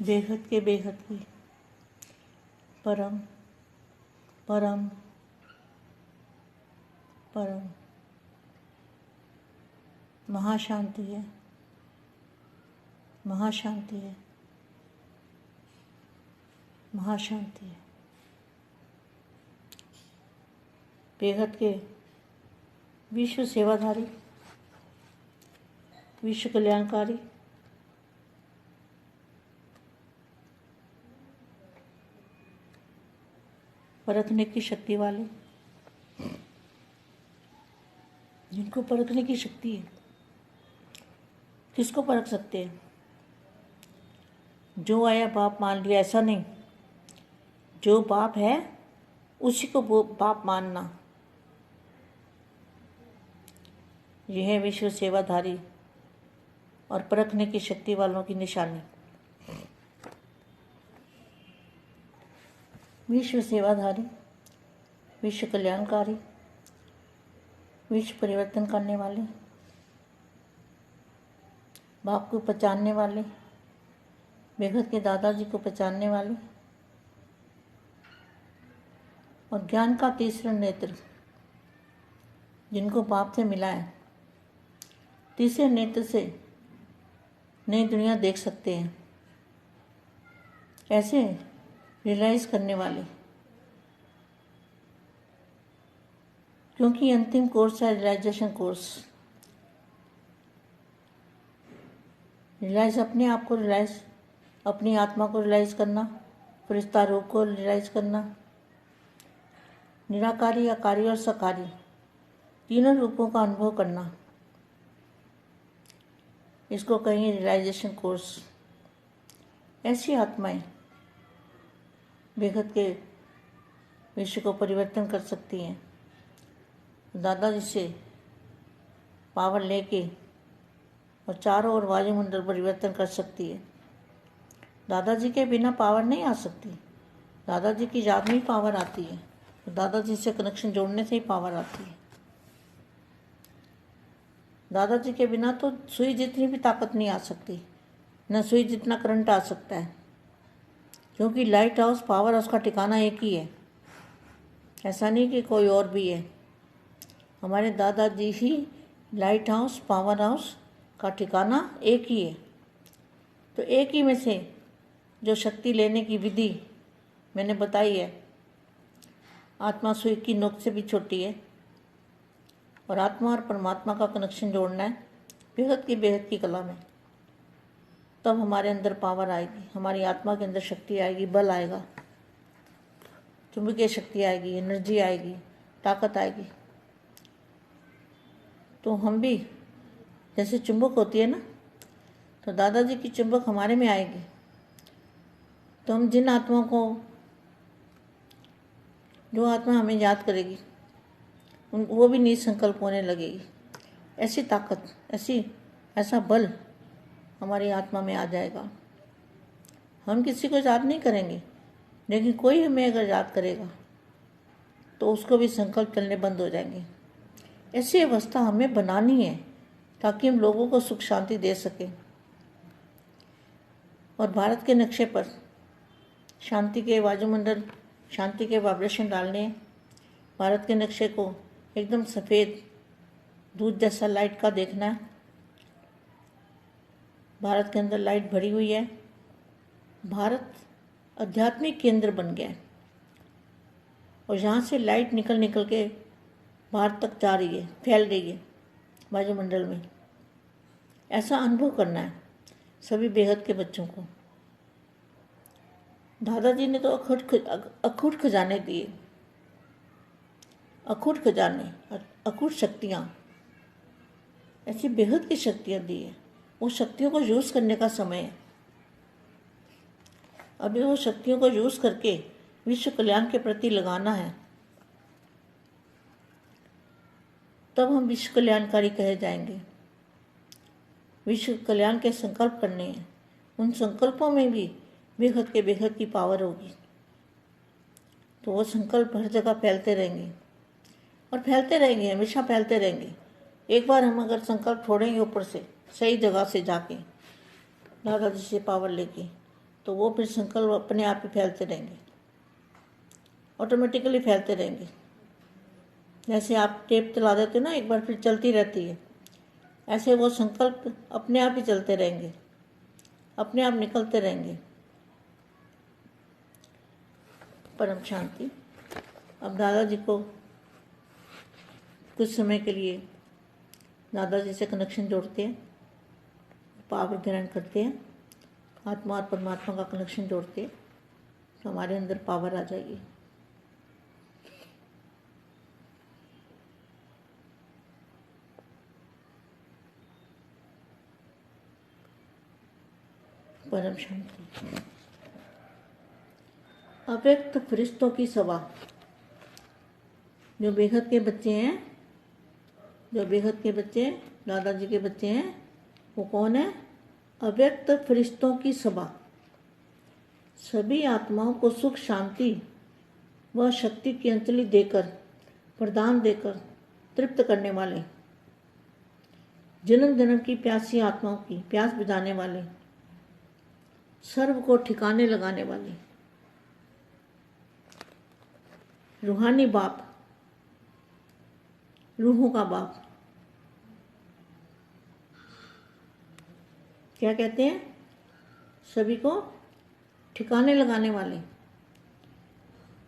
बेहद के बेहद की परम परम परम महाशांति है, महाशांति है, महाशांति है। बेहद के विश्व सेवाधारी, विश्व कल्याणकारी, परखने की शक्ति वाले, जिनको परखने की शक्ति है। किसको परख सकते हैं? जो आया बाप मान लिया, ऐसा नहीं। जो बाप है उसी को वो बाप मानना, यह है विश्व सेवाधारी और परखने की शक्ति वालों की निशानी। विश्व सेवाधारी, विश्व कल्याणकारी, विश्व परिवर्तन करने वाले, बाप को पहचानने वाले, बेहद के दादाजी को पहचानने वाले और ज्ञान का तीसरा नेत्र, जिनको बाप से मिला है। तीसरे नेत्र से नई दुनिया देख सकते हैं। ऐसे रियलाइज करने वाले, क्योंकि अंतिम कोर्स है रियलाइजेशन कोर्स। रियलाइज अपने आप को रियलाइज, अपनी आत्मा को रियलाइज करना, फरिश्ता रूप को रियलाइज करना, निराकारी, आकारी और सकारी तीनों रूपों का अनुभव करना, इसको कहेंगे रियलाइजेशन कोर्स। ऐसी आत्माएं बेहद के विश्व को परिवर्तन कर सकती हैं। दादाजी से पावर लेके और चारों ओर वायुमंडल परिवर्तन कर सकती है। दादाजी के बिना पावर नहीं आ सकती। दादाजी की याद में ही पावर आती है। दादाजी से कनेक्शन जोड़ने से ही पावर आती है। दादाजी के बिना तो सुई जितनी भी ताकत नहीं आ सकती, न सुई जितना करंट आ सकता है, क्योंकि लाइट हाउस पावर हाउस का ठिकाना एक ही है। ऐसा नहीं कि कोई और भी है। हमारे दादाजी ही लाइट हाउस, पावर हाउस का ठिकाना एक ही है। तो एक ही में से जो शक्ति लेने की विधि मैंने बताई है, आत्मा सुई की नोक से भी छोटी है और आत्मा और परमात्मा का कनेक्शन जोड़ना है बेहद की कला में। तब हमारे अंदर पावर आएगी, हमारी आत्मा के अंदर शक्ति आएगी, बल आएगा, चुंबकीय शक्ति आएगी, एनर्जी आएगी, ताकत आएगी। तो हम भी जैसे चुंबक होती है ना, तो दादाजी की चुंबक हमारे में आएगी। तो हम जिन आत्माओं को, जो आत्मा हमें याद करेगी, वो भी निसंकल्प होने लगेगी। ऐसी ताकत, ऐसा बल हमारी आत्मा में आ जाएगा। हम किसी को याद नहीं करेंगे, लेकिन कोई हमें अगर याद करेगा तो उसको भी संकल्प चलने बंद हो जाएंगे। ऐसी अवस्था हमें बनानी है ताकि हम लोगों को सुख शांति दे सकें और भारत के नक्शे पर शांति के वायुमंडल, शांति के वाइब्रेशन डालने हैं। भारत के नक्शे को एकदम सफ़ेद दूध जैसा लाइट का देखना है। भारत के अंदर लाइट भरी हुई है। भारत आध्यात्मिक केंद्र बन गया है और यहाँ से लाइट निकल के बाहर तक जा रही है, फैल रही है वायुमंडल में। ऐसा अनुभव करना है सभी बेहद के बच्चों को। दादाजी ने तो अखूट खजाने दिए, अखूट खजाने, अखूट शक्तियाँ, ऐसी बेहद की शक्तियाँ दी है। वो शक्तियों को यूज़ करने का समय है। अभी वो शक्तियों को यूज़ करके विश्व कल्याण के प्रति लगाना है, तब हम विश्व कल्याणकारी कहे जाएंगे। विश्व कल्याण के संकल्प करने हैं। उन संकल्पों में भी बेहद की पावर होगी। तो वो संकल्प हर जगह फैलते रहेंगे और फैलते रहेंगे, हमेशा फैलते रहेंगे। एक बार हम अगर संकल्प छोड़ेंगे ऊपर से, सही जगह से जाके दादाजी से पावर लेके, तो वो फिर संकल्प अपने आप ही फैलते रहेंगे, ऑटोमेटिकली फैलते रहेंगे। जैसे आप टेप चला देते हो ना, एक बार फिर चलती रहती है, ऐसे वो संकल्प अपने आप ही चलते रहेंगे, अपने आप निकलते रहेंगे। परम शांति। अब दादाजी को कुछ समय के लिए दादाजी से कनेक्शन जोड़ते हैं, पावर ग्रहण करते हैं, आत्मा और परमात्मा का कनेक्शन जोड़ते हैं, तो हमारे अंदर पावर आ जाएगी। परम शांति। अव्यक्त फरिश्तों की सभा। जो बेहद के बच्चे हैं, जो बेहद के बच्चे दादाजी के बच्चे हैं, वो कौन है? अव्यक्त फरिश्तों की सभा। सभी आत्माओं को सुख, शांति व शक्ति की अंजलि देकर, प्रदान देकर तृप्त करने वाले, जन्म जन्म की प्यासी आत्माओं की प्यास बुझाने वाले, सर्व को ठिकाने लगाने वाले, रूहानी बाप, रूहों का बाप। क्या कहते हैं? सभी को ठिकाने लगाने वाले।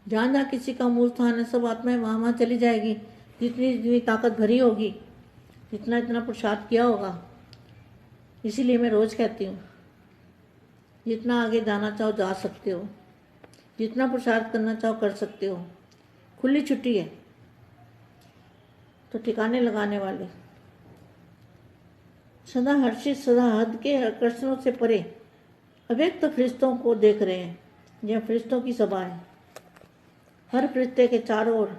जहाँ जहाँ किसी का मूल स्थान है, सब आत्माएं वहाँ वहाँ चली जाएगी। जितनी जितनी ताकत भरी होगी, जितना इतना पुरुषार्थ किया होगा। इसीलिए मैं रोज़ कहती हूँ, जितना आगे जाना चाहो जा सकते हो, जितना पुरुषार्थ करना चाहो कर सकते हो। खुली छुट्टी है। तो ठिकाने लगाने वाले, सदा हर्षित, सदा हद के आकर्षणों से परे अव्यक्त फरिश्तों को देख रहे हैं। यह फरिश्तों की सभा है। हर फरिश्ते के चारों ओर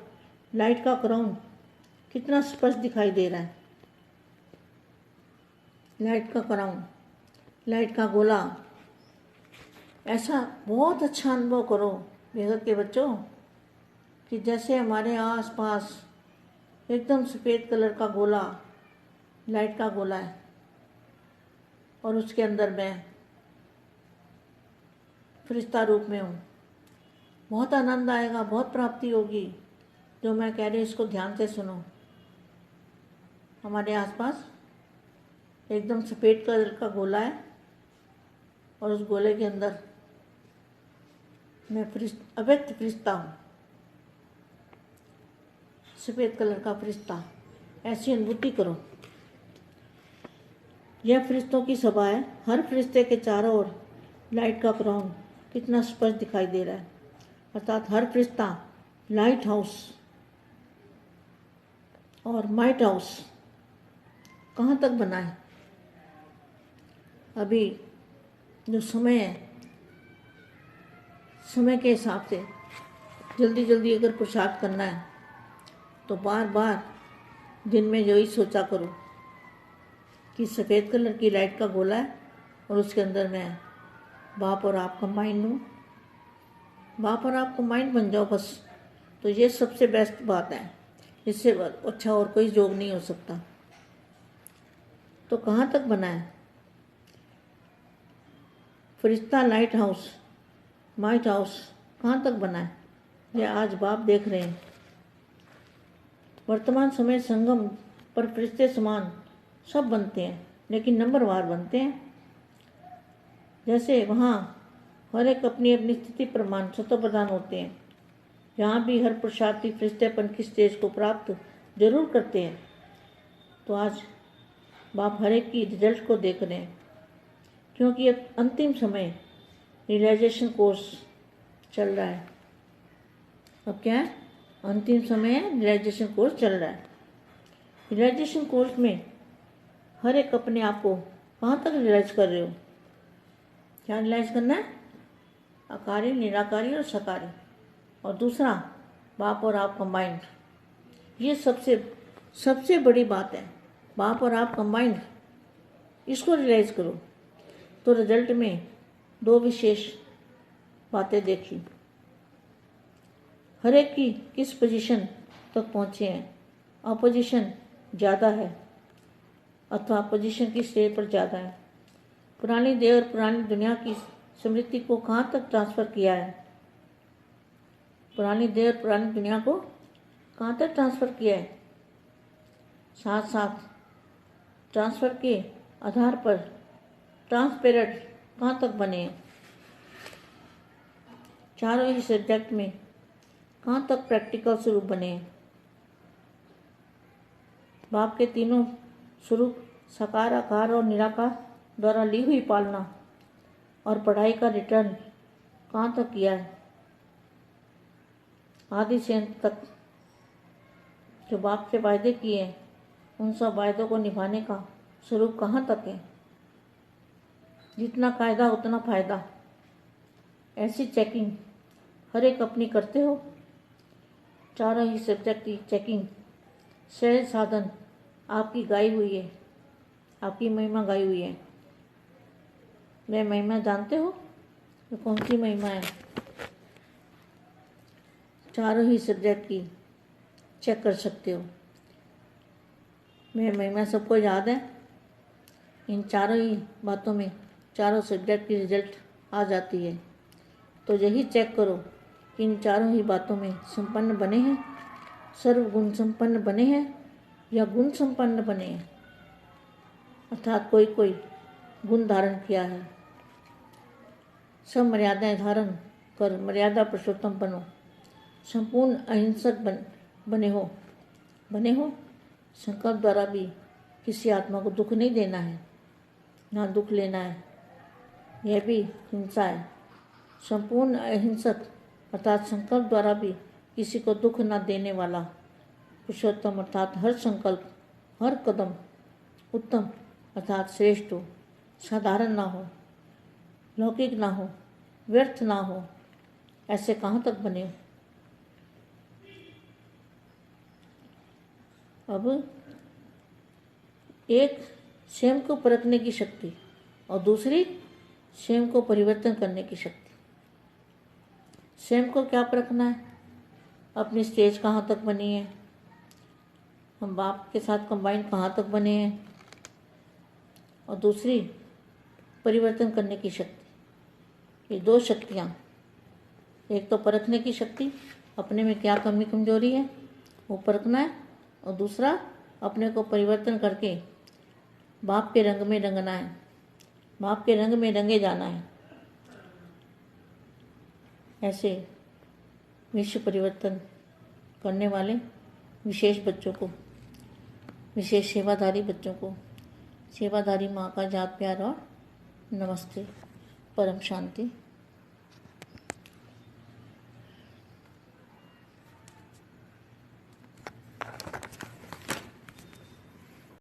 लाइट का क्राउन कितना स्पष्ट दिखाई दे रहा है। लाइट का क्राउन, लाइट का गोला। ऐसा बहुत अच्छा अनुभव करो बेहद के बच्चों, कि जैसे हमारे आसपास एकदम सफ़ेद कलर का गोला, लाइट का गोला है, और उसके अंदर मैं फरिश्ता रूप में हूँ। बहुत आनंद आएगा, बहुत प्राप्ति होगी। जो मैं कह रही हूँ इसको ध्यान से सुनो। हमारे आसपास एकदम सफ़ेद कलर का गोला है, और उस गोले के अंदर मैं अव्यक्त फरिश्ता हूँ, सफ़ेद कलर का फरिश्ता। ऐसी अनुभूति करो। यह फरिश्तों की सभा है। हर फरिश्ते के चारों ओर लाइट का क्राउन कितना स्पष्ट दिखाई दे रहा है। अर्थात हर फरिश्ता लाइट हाउस और माइट हाउस कहाँ तक बना है। अभी जो समय है, समय के हिसाब से जल्दी जल्दी अगर पुरुषार्थ करना है, तो बार बार दिन में जो ही सोचा करो कि सफ़ेद कलर की लाइट का गोला है, और उसके अंदर मैं बाप और आप कंबाइंड हूँ। बाप और आप कंबाइंड बन जाओ बस। तो ये सबसे बेस्ट बात है। इससे अच्छा और कोई योग नहीं हो सकता। तो कहाँ तक बना है? फरिश्ता लाइट हाउस, माइट हाउस कहाँ तक बना है? ये आज बाप देख रहे हैं। वर्तमान समय संगम पर फरिश्ते समान सब बनते हैं, लेकिन नंबरवार बनते हैं। जैसे वहाँ हर एक अपनी अपनी स्थिति प्रमाण स्वतः प्रदान होते हैं। जहाँ भी हर पुरुषार्थी फरिश्तेपन की स्टेज को प्राप्त जरूर करते हैं। तो आज बाप हर एक की रिजल्ट को देख रहे हैं, क्योंकि अब अंतिम समय रियलाइजेशन कोर्स चल रहा है। अब क्या है? अंतिम समय रियलाइजेशन कोर्स चल रहा है। रियलाइजेशन कोर्स में हर एक अपने आप को कहाँ तक रियलाइज कर रहे हो? क्या रियलाइज करना है? आकारी, निराकारी और सकारी। और दूसरा बाप और आप कंबाइंड। ये सबसे बड़ी बात है। बाप और आप कंबाइंड, इसको रियलाइज करो। तो रिजल्ट में दो विशेष बातें देखी। हर एक की किस पोजीशन तक पहुँचे हैं। अपोजिशन ज़्यादा है अथवा पोजीशन की स्टेज पर ज़्यादा है। पुरानी देह और पुरानी दुनिया की स्मृति को कहाँ तक ट्रांसफ़र किया है, पुरानी देह और पुरानी दुनिया को कहाँ तक ट्रांसफ़र किया है। साथ साथ ट्रांसफ़र के आधार पर ट्रांसपेरेंट कहाँ तक बने हैं। चारों ही सब्जेक्ट में कहाँ तक प्रैक्टिकल स्वरूप बने हैं। बाप के तीनों स्वरूप साकार, आकार और निराकार द्वारा ली हुई पालना और पढ़ाई का रिटर्न कहाँ तक किया है। आदि से अंत तक जो बाप से वायदे किए हैं उन सब वायदों को निभाने का स्वरूप कहाँ तक है। जितना कायदा उतना फ़ायदा, ऐसी चेकिंग हर एक अपनी करते हो। चारों ही सब्जेक्ट की चेकिंग सहज साधन आपकी गाई हुई है, आपकी महिमा गाई हुई है। वह महिमा जानते हो, वो कौन सी महिमा है। चारों ही सब्जेक्ट की चेक कर सकते हो। वह महिमा सबको याद है। इन चारों ही बातों में चारों सब्जेक्ट की रिजल्ट आ जाती है। तो यही चेक करो कि इन चारों ही बातों में संपन्न बने हैं, सर्वगुण संपन्न बने हैं या गुण संपन्न बने हैं, अर्थात कोई कोई गुण धारण किया है। सब मर्यादाएं धारण कर मर्यादा पुरुषोत्तम बनो। संपूर्ण अहिंसक बने हो। संकल्प द्वारा भी किसी आत्मा को दुख नहीं देना है, ना दुख लेना है, यह भी हिंसा है। संपूर्ण अहिंसक अर्थात संकल्प द्वारा भी किसी को दुख न देने वाला पुरुषोत्तम अर्थात हर संकल्प, हर कदम उत्तम अर्थात श्रेष्ठ हो, साधारण ना हो, लौकिक ना हो, व्यर्थ ना हो। ऐसे कहाँ तक बने हो। अब एक स्वयं को परखने की शक्ति और दूसरी स्वयं को परिवर्तन करने की शक्ति। स्वयं को क्या परखना है, अपनी स्टेज कहाँ तक बनी है, हम बाप के साथ कंबाइन कहाँ तक बने हैं, और दूसरी परिवर्तन करने की शक्ति। ये दो शक्तियाँ, एक तो परखने की शक्ति, अपने में क्या कमी कमजोरी है वो परखना है, और दूसरा अपने को परिवर्तन करके बाप के रंग में रंगना है, बाप के रंग में रंगे जाना है। ऐसे विश्व परिवर्तन करने वाले विशेष बच्चों को, विशेष सेवाधारी बच्चों को सेवाधारी माँ का जात प्यार और नमस्ते। परम शांति।